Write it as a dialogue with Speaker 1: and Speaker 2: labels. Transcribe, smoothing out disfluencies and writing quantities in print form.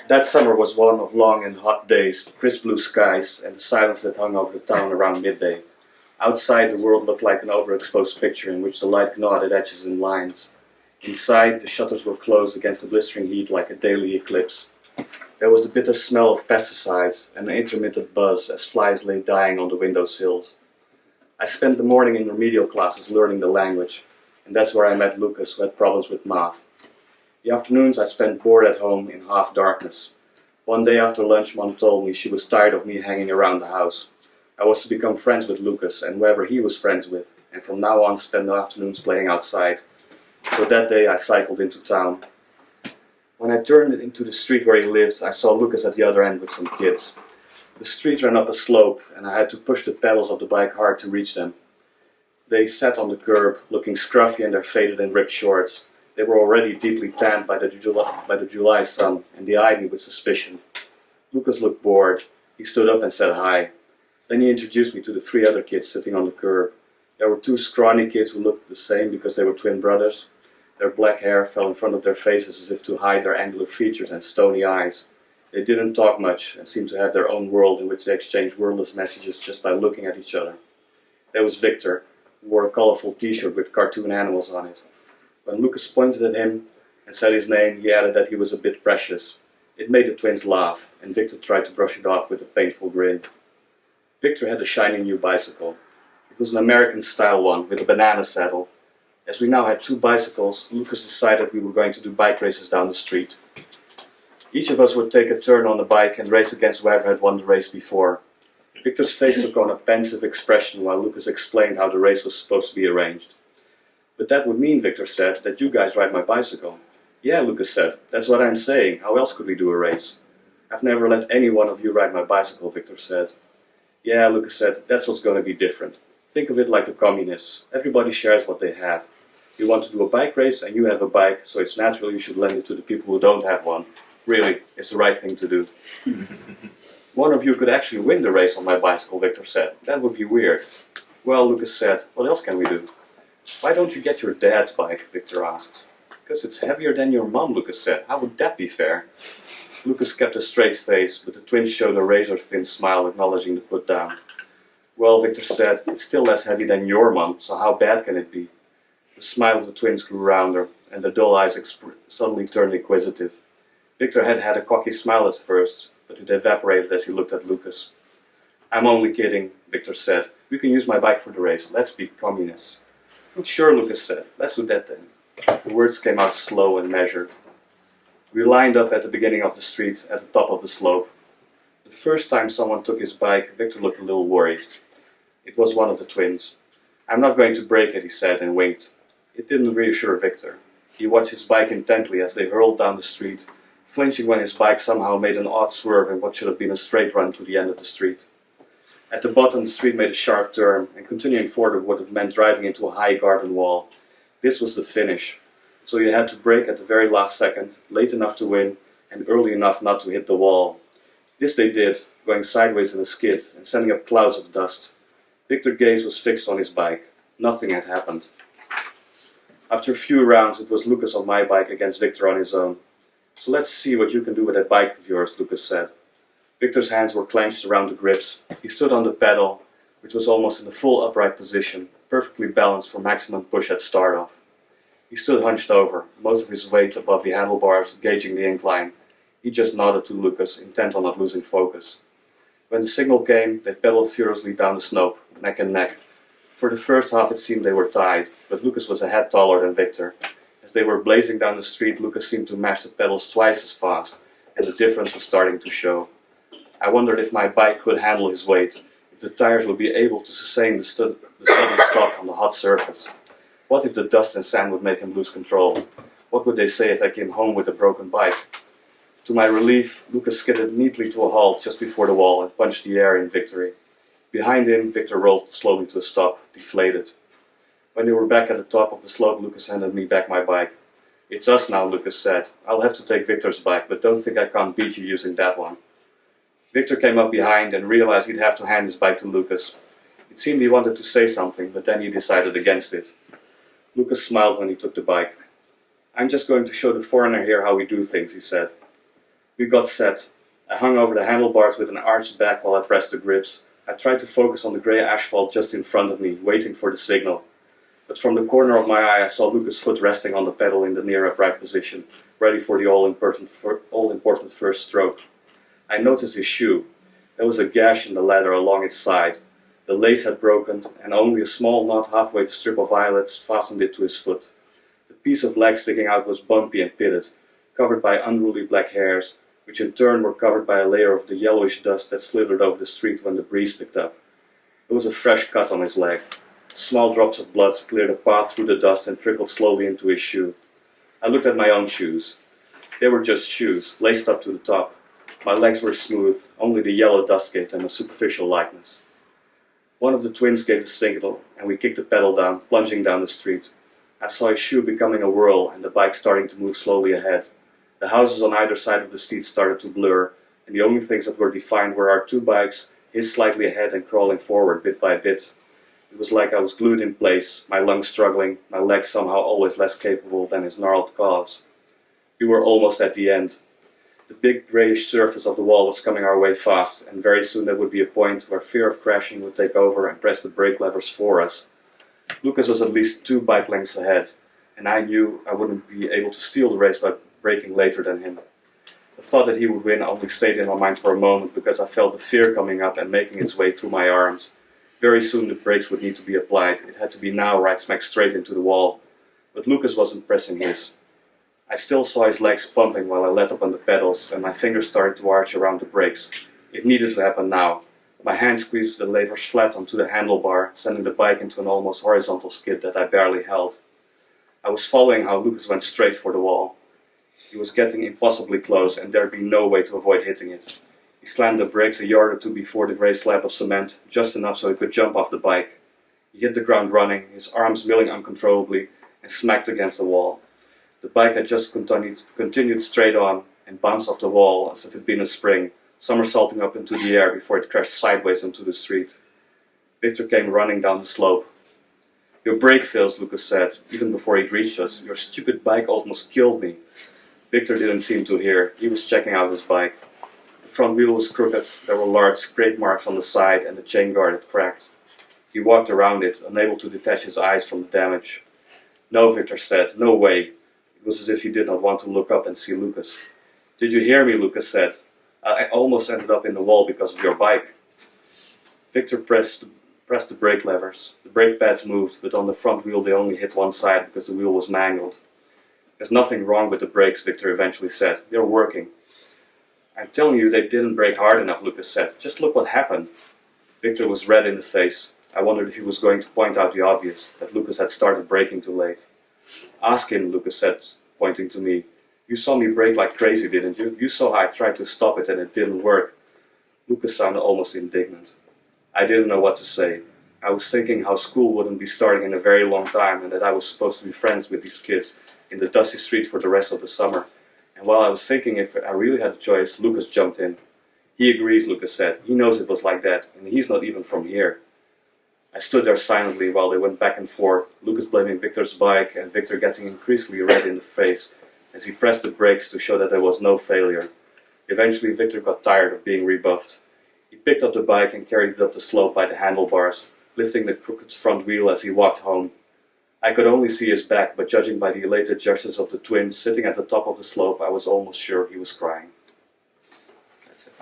Speaker 1: That summer was one of long and hot days, crisp blue skies, and the silence that hung over the town around midday. Outside, the world looked like an overexposed picture in which the light gnawed at edges and lines. Inside, the shutters were closed against the blistering heat like a daily eclipse. There was the bitter smell of pesticides and an intermittent buzz as flies lay dying on the windowsills. I spent the morning in remedial classes learning the language, and that's where I met Lucas, who had problems with math. The afternoons I spent bored at home in half darkness. One day after lunch, Mom told me she was tired of me hanging around the house. I was to become friends with Lucas and whoever he was friends with, and from now on spend the afternoons playing outside. So that day I cycled into town. When I turned into the street where he lived, I saw Lucas at the other end with some kids. The street ran up a slope, and I had to push the pedals of the bike hard to reach them. They sat on the curb, looking scruffy in their faded and ripped shorts. They were already deeply tanned by the July sun, and they eyed me with suspicion. Lucas looked bored. He stood up and said hi. Then he introduced me to the three other kids sitting on the curb. There were two scrawny kids who looked the same because they were twin brothers. Their black hair fell in front of their faces as if to hide their angular features and stony eyes. They didn't talk much and seemed to have their own world in which they exchanged wordless messages just by looking at each other. There was Victor, who wore a colorful t-shirt with cartoon animals on it. When Lucas pointed at him and said his name, he added that he was a bit precious. It made the twins laugh, and Victor tried to brush it off with a painful grin. Victor had a shiny new bicycle. It was an American-style one with a banana saddle. As we now had two bicycles, Lucas decided we were going to do bike races down the street. Each of us would take a turn on the bike and race against whoever had won the race before. Victor's face took on a pensive expression while Lucas explained how the race was supposed to be arranged. But that would mean, Victor said, that you guys ride my bicycle. Yeah, Lucas said, that's what I'm saying. How else could we do a race? I've never let any one of you ride my bicycle, Victor said. Yeah, Lucas said, that's what's going to be different. Think of it like the communists. Everybody shares what they have. You want to do a bike race and you have a bike, so it's natural you should lend it to the people who don't have one. Really, it's the right thing to do. One of you could actually win the race on my bicycle, Victor said. That would be weird. Well, Lucas said, what else can we do? Why don't you get your dad's bike, Victor asked. Because it's heavier than your mom, Lucas said. How would that be fair? Lucas kept a straight face, but the twins showed a razor-thin smile acknowledging the put-down. Well, Victor said, it's still less heavy than your mom, so how bad can it be? The smile of the twins grew rounder, and their dull eyes suddenly turned inquisitive. Victor had had a cocky smile at first, but it evaporated as he looked at Lucas. I'm only kidding, Victor said. We can use my bike for the race. Let's be communists. Sure, Lucas said. Let's do that then. The words came out slow and measured. We lined up at the beginning of the street, at the top of the slope. The first time someone took his bike, Victor looked a little worried. It was one of the twins. I'm not going to break it, he said, and winked. It didn't reassure Victor. He watched his bike intently as they hurled down the street, flinching when his bike somehow made an odd swerve in what should have been a straight run to the end of the street. At the bottom, the street made a sharp turn, and continuing forward would have meant driving into a high garden wall. This was the finish, so you had to brake at the very last second, late enough to win, and early enough not to hit the wall. This they did, going sideways in a skid, and sending up clouds of dust. Victor's gaze was fixed on his bike. Nothing had happened. After a few rounds, it was Lucas on my bike against Victor on his own. So let's see what you can do with that bike of yours, Lucas said. Victor's hands were clenched around the grips. He stood on the pedal, which was almost in a full upright position, perfectly balanced for maximum push at start-off. He stood hunched over, most of his weight above the handlebars, gauging the incline. He just nodded to Lucas, intent on not losing focus. When the signal came, they pedaled furiously down the slope, neck and neck. For the first half it seemed they were tied, but Lucas was a head taller than Victor. As they were blazing down the street, Lucas seemed to mash the pedals twice as fast, and the difference was starting to show. I wondered if my bike could handle his weight, if the tires would be able to sustain the sudden stop on the hot surface. What if the dust and sand would make him lose control? What would they say if I came home with a broken bike? To my relief, Lucas skidded neatly to a halt just before the wall and punched the air in victory. Behind him, Victor rolled slowly to a stop, deflated. When they were back at the top of the slope, Lucas handed me back my bike. It's us now, Lucas said. I'll have to take Victor's bike, but don't think I can't beat you using that one. Victor came up behind and realized he'd have to hand his bike to Lucas. It seemed he wanted to say something, but then he decided against it. Lucas smiled when he took the bike. I'm just going to show the foreigner here how we do things, he said. We got set. I hung over the handlebars with an arched back while I pressed the grips. I tried to focus on the grey asphalt just in front of me, waiting for the signal. But from the corner of my eye I saw Lucas' foot resting on the pedal in the near upright position, ready for the all-important first stroke. I noticed his shoe. There was a gash in the leather along its side. The lace had broken, and only a small knot halfway the strip of violets fastened it to his foot. The piece of leg sticking out was bumpy and pitted, covered by unruly black hairs, which in turn were covered by a layer of the yellowish dust that slithered over the street when the breeze picked up. There was a fresh cut on his leg. Small drops of blood cleared a path through the dust and trickled slowly into his shoe. I looked at my own shoes. They were just shoes, laced up to the top. My legs were smooth, only the yellow dust gave them a superficial lightness. One of the twins gave the signal, and we kicked the pedal down, plunging down the street. I saw his shoe becoming a whirl and the bike starting to move slowly ahead. The houses on either side of the street started to blur, and the only things that were defined were our two bikes, his slightly ahead and crawling forward bit by bit. It was like I was glued in place, my lungs struggling, my legs somehow always less capable than his gnarled calves. We were almost at the end. The big greyish surface of the wall was coming our way fast, and very soon there would be a point where fear of crashing would take over and press the brake levers for us. Lucas was at least 2 bike lengths ahead, and I knew I wouldn't be able to steal the race by braking later than him. The thought that he would win only stayed in my mind for a moment because I felt the fear coming up and making its way through my arms. Very soon the brakes would need to be applied. It had to be now or I'd smack straight into the wall. But Lucas wasn't pressing his. I still saw his legs pumping while I let up on the pedals, and my fingers started to arch around the brakes. It needed to happen now. My hand squeezed the levers flat onto the handlebar, sending the bike into an almost horizontal skid that I barely held. I was following how Lucas went straight for the wall. He was getting impossibly close, and there'd be no way to avoid hitting it. He slammed the brakes a yard or two before the grey slab of cement, just enough so he could jump off the bike. He hit the ground running, his arms milling uncontrollably, and smacked against the wall. The bike had just continued straight on and bounced off the wall as if it had been a spring, somersaulting up into the air before it crashed sideways into the street. Victor came running down the slope. "Your brake fails," Lucas said, even before he'd reached us. "Your stupid bike almost killed me." Victor didn't seem to hear. He was checking out his bike. The front wheel was crooked, there were large scrape marks on the side, and the chain guard had cracked. He walked around it, unable to detach his eyes from the damage. "No," Victor said, "no way." It was as if he did not want to look up and see Lucas. "Did you hear me?" Lucas said. "I almost ended up in the wall because of your bike." Victor pressed the brake levers. The brake pads moved, but on the front wheel they only hit one side because the wheel was mangled. "There's nothing wrong with the brakes," Victor eventually said. "They're working." "I'm telling you they didn't brake hard enough," Lucas said. "Just look what happened." Victor was red in the face. I wondered if he was going to point out the obvious, that Lucas had started braking too late. "Ask him," Lucas said, pointing to me. "You saw me brake like crazy, didn't you? You saw how I tried to stop it and it didn't work." Lucas sounded almost indignant. I didn't know what to say. I was thinking how school wouldn't be starting in a very long time and that I was supposed to be friends with these kids in the dusty street for the rest of the summer. And while I was thinking if I really had a choice, Lucas jumped in. "He agrees," Lucas said. "He knows it was like that, and he's not even from here." I stood there silently while they went back and forth, Lucas blaming Victor's bike and Victor getting increasingly red in the face as he pressed the brakes to show that there was no failure. Eventually Victor got tired of being rebuffed. He picked up the bike and carried it up the slope by the handlebars, lifting the crooked front wheel as he walked home. I could only see his back, but judging by the elated gestures of the twins sitting at the top of the slope, I was almost sure he was crying. That's it.